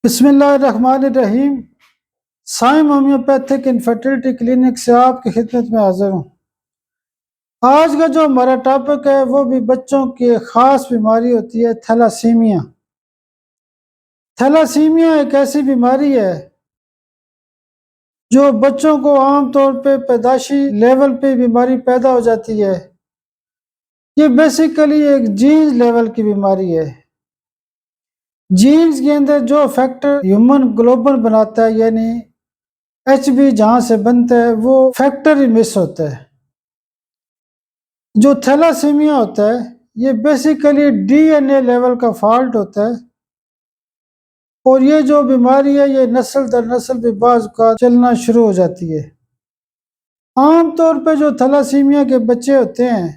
बिस्मिल्लाहिर्रहमानिर्रहीम। Saim homeopathic infertility clinic से आपकी खिदमत में हाजिर हूँ। आज का जो हमारा टॉपिक है वो भी बच्चों की एक ख़ास बीमारी होती है थैलासीमिया। थैलासीमिया एक ऐसी बीमारी है जो बच्चों को आमतौर पे पैदाइशी लेवल पे बीमारी पैदा हो जाती है। ये बेसिकली एक जीन्स लेवल की बीमारी है। जीन्स के अंदर जो फैक्टर ह्यूमन ग्लोबुलिन बनाता है यानी HB जहाँ से बनता है वो फैक्टर ही मिस होता है। जो थैलासीमिया होता है ये बेसिकली DNA लेवल का फॉल्ट होता है और ये जो बीमारी है ये नस्ल दर नस्ल भी बाज़ का चलना शुरू हो जाती है। आमतौर पे जो थैलासीमिया के बच्चे होते हैं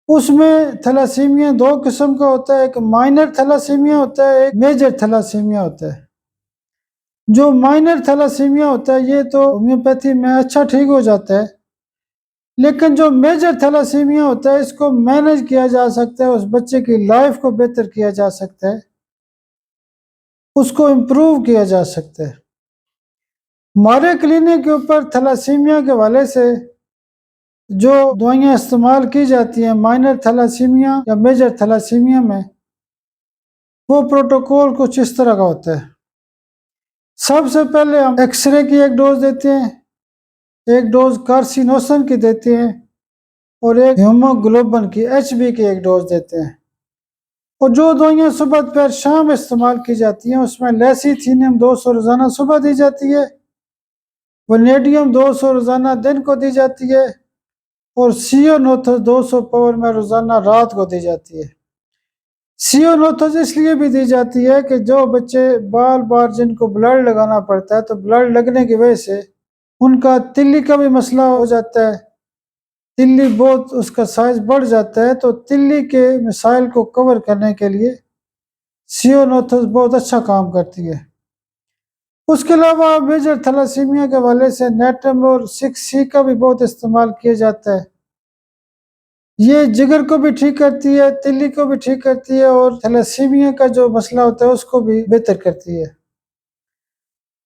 उसमें थैलासीमिया दो किस्म का होता है, एक माइनर थैलासीमिया होता है, एक मेजर थैलासीमिया होता है। जो माइनर थैलासीमिया होता है ये तो होम्योपैथी में अच्छा ठीक हो जाता है, लेकिन जो मेजर थैलासीमिया होता है इसको मैनेज किया जा सकता है, उस बच्चे की लाइफ को बेहतर किया जा सकता है, उसको इम्प्रूव किया जा सकता है। हमारे क्लिनिक के ऊपर थैलासीमिया के हवाले से जो दवाइयाँ इस्तेमाल की जाती हैं माइनर थैलासीमिया या मेजर थैलासीमिया में, वो प्रोटोकॉल कुछ इस तरह का होता है। सबसे पहले हम एक्सरे की एक डोज देते हैं, एक डोज कार्सिनोसन की देते हैं और एक हीमोग्लोबिन की HB की एक डोज देते हैं। और जो दवाइयाँ सुबह दोपहर शाम इस्तेमाल की जाती हैं उसमें लेसीथीनियम 200 रोज़ाना सुबह दी जाती है, वनेडियम 200 रोज़ाना दिन को दी जाती है और सियोनोथस 200 पावर में रोज़ाना रात को दी जाती है। सियोनोथस इसलिए भी दी जाती है कि जो बच्चे बार बार जिनको ब्लड लगाना पड़ता है तो ब्लड लगने की वजह से उनका तिल्ली का भी मसला हो जाता है, तिल्ली बहुत उसका साइज बढ़ जाता है, तो तिल्ली के मिसाइल को कवर करने के लिए सियोनोथस बहुत अच्छा काम करती है। उसके अलावा मेजर थैलासीमिया के हवाले से नेटम और 6C का भी बहुत इस्तेमाल किया जाता है। ये जिगर को भी ठीक करती है, तिल्ली को भी ठीक करती है और थैलासीमिया का जो मसला होता है उसको भी बेहतर करती है।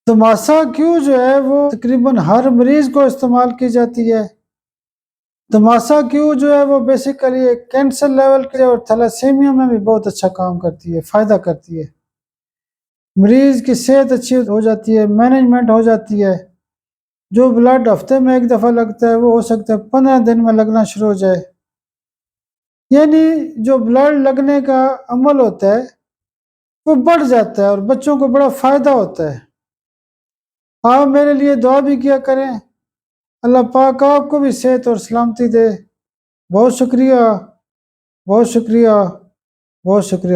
तमाशा क्यू जो है वो तकरीबन हर मरीज को इस्तेमाल की जाती है। तमाशा क्यू जो है वो बेसिकली एक कैंसर लेवल के और थैलासीमिया में भी बहुत अच्छा काम करती है, फ़ायदा करती है। मरीज की सेहत अच्छी हो जाती है, मैनेजमेंट हो जाती है। जो ब्लड हफ्ते में एक दफ़ा लगता है वो हो सकता है 15 दिन में लगना शुरू हो जाए। यानी जो ब्लड लगने का अमल होता है वो बढ़ जाता है और बच्चों को बड़ा फ़ायदा होता है। आप मेरे लिए दुआ भी किया करें, अल्लाह पाक आपको भी सेहत और सलामती दे। बहुत शुक्रिया, बहुत शुक्रिया, बहुत शुक्रिया।